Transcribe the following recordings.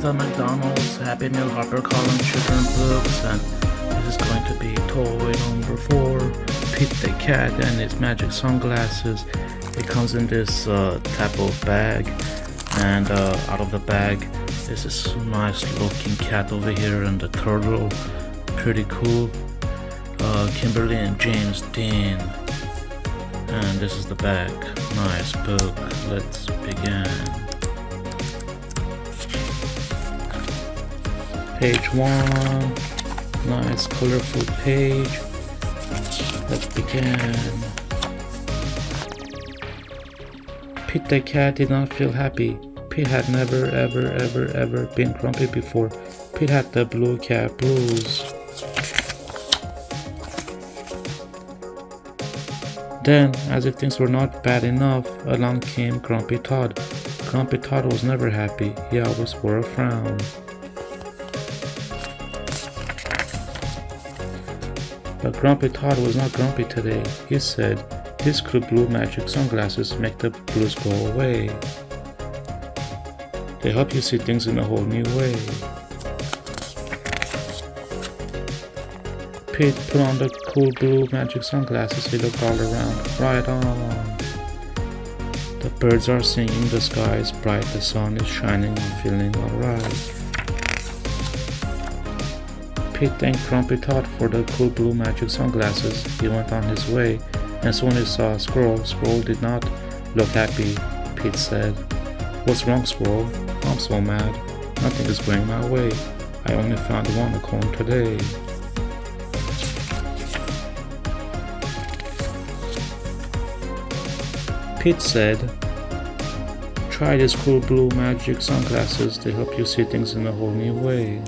the McDonald's Happy Meal HarperCollins children's books, and this is going to be toy number 4, Pete the Cat and his magic sunglasses. It comes in this type of bag, and out of the bag is this nice looking cat over here and the turtle. Pretty cool. Kimberly and James Dean. And this is the back. Nice book. Let's begin. Page 1. Nice colorful page. Let's begin. Pete the cat did not feel happy. Pete had never ever been grumpy before. Pete had the blue cat blues. Then, as if things were not bad enough, along came Grumpy Todd. Grumpy Todd was never happy. He always wore a frown. But Grumpy Todd was not grumpy today. He said, "These cool blue magic sunglasses make the blues go away. They help you see things in a whole new way." Pete put on the cool blue magic sunglasses. He looked all around. Right on. The birds are singing, the sky is bright, the sun is shining, I'm feeling alright. Pete thanked Grumpy Todd for the cool blue magic sunglasses. He went on his way, and soon he saw a squirrel. Squirrel did not look happy. Pete said, "What's wrong, Squirrel? I'm so mad. Nothing is going my way. I only found one acorn today." Pete said, "Try these cool blue magic sunglasses. They help you see things in a whole new way."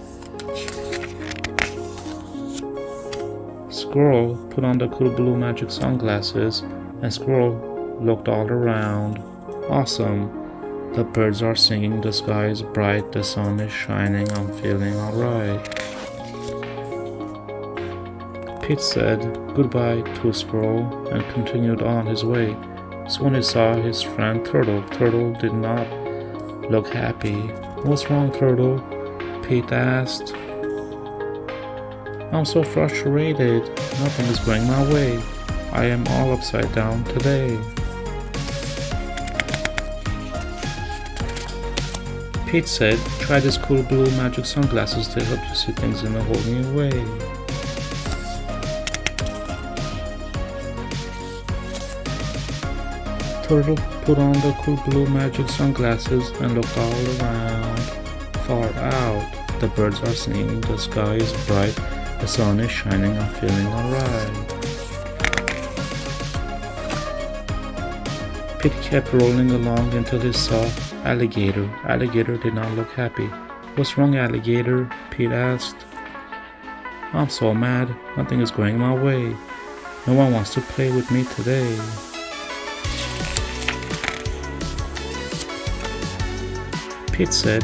Squirrel put on the cool blue magic sunglasses, and Squirrel looked all around. Awesome. The birds are singing, the sky is bright, the sun is shining, I'm feeling alright. Pete said goodbye to Squirrel and continued on his way. Soon he saw his friend Turtle. Turtle did not look happy. "What's wrong, Turtle?" Pete asked. "I'm so frustrated. Nothing is going my way. I am all upside down today." Pete said, "Try these cool blue magic sunglasses. They help you see things in a whole new way." Turtle put on the cool blue magic sunglasses and looked all around. Far out, the birds are singing, the sky is bright, the sun is shining, I'm feeling alright. Pete kept rolling along until he saw Alligator. Alligator did not look happy. "What's wrong, Alligator?" Pete asked. "I'm so mad. Nothing is going my way. No one wants to play with me today." Pete said,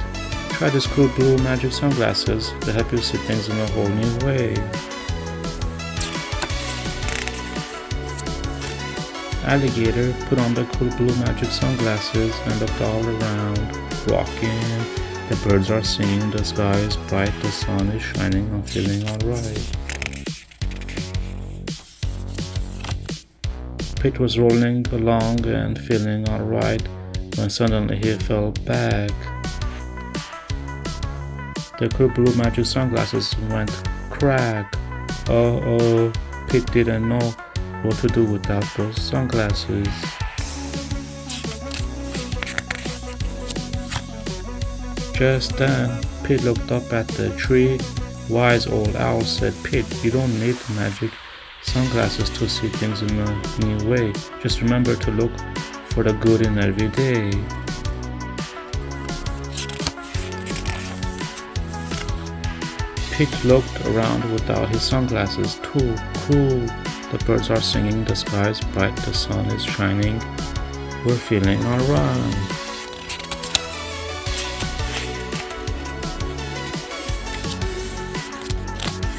"Try these cool blue magic sunglasses. They help you see things in a whole new way." Alligator put on the cool blue magic sunglasses and looked all around. Walking, the birds are singing, the sky is bright, the sun is shining, I'm feeling alright. Pete was rolling along and feeling alright when suddenly he fell back. The cool blue magic sunglasses went crack. Uh-oh, Pete didn't know what to do without those sunglasses. Just then, Pete looked up at the tree. Wise old owl said, "Pete, you don't need magic sunglasses to see things in a new way. Just remember to look for the good in every day." Pete looked around without his sunglasses. Too cool. The birds are singing, the sky is bright, the sun is shining. We're feeling alright.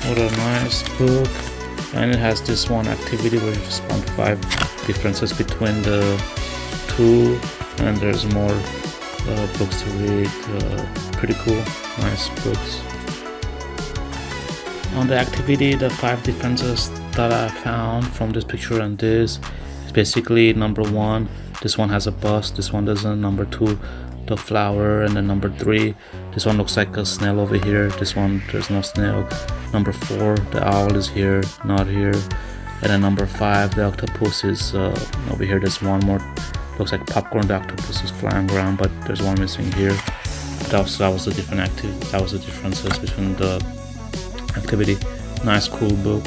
What a nice book. And it has this one activity where you just found 5 differences between the two, and there's more books to read. Pretty cool, nice books. On the activity, the 5 differences that I found from this picture and this is basically number 1, this one has a bust, this one doesn't. Number 2, the flower. And then number 3, this one looks like a snail over here, this one there's no snail. Number 4, the owl is here, not here. And then number 5, the octopus is over here. There's one more, looks like popcorn. The octopus is flying around, but there's one missing here. That was the different activity. That was the differences between the activity. Nice, cool book.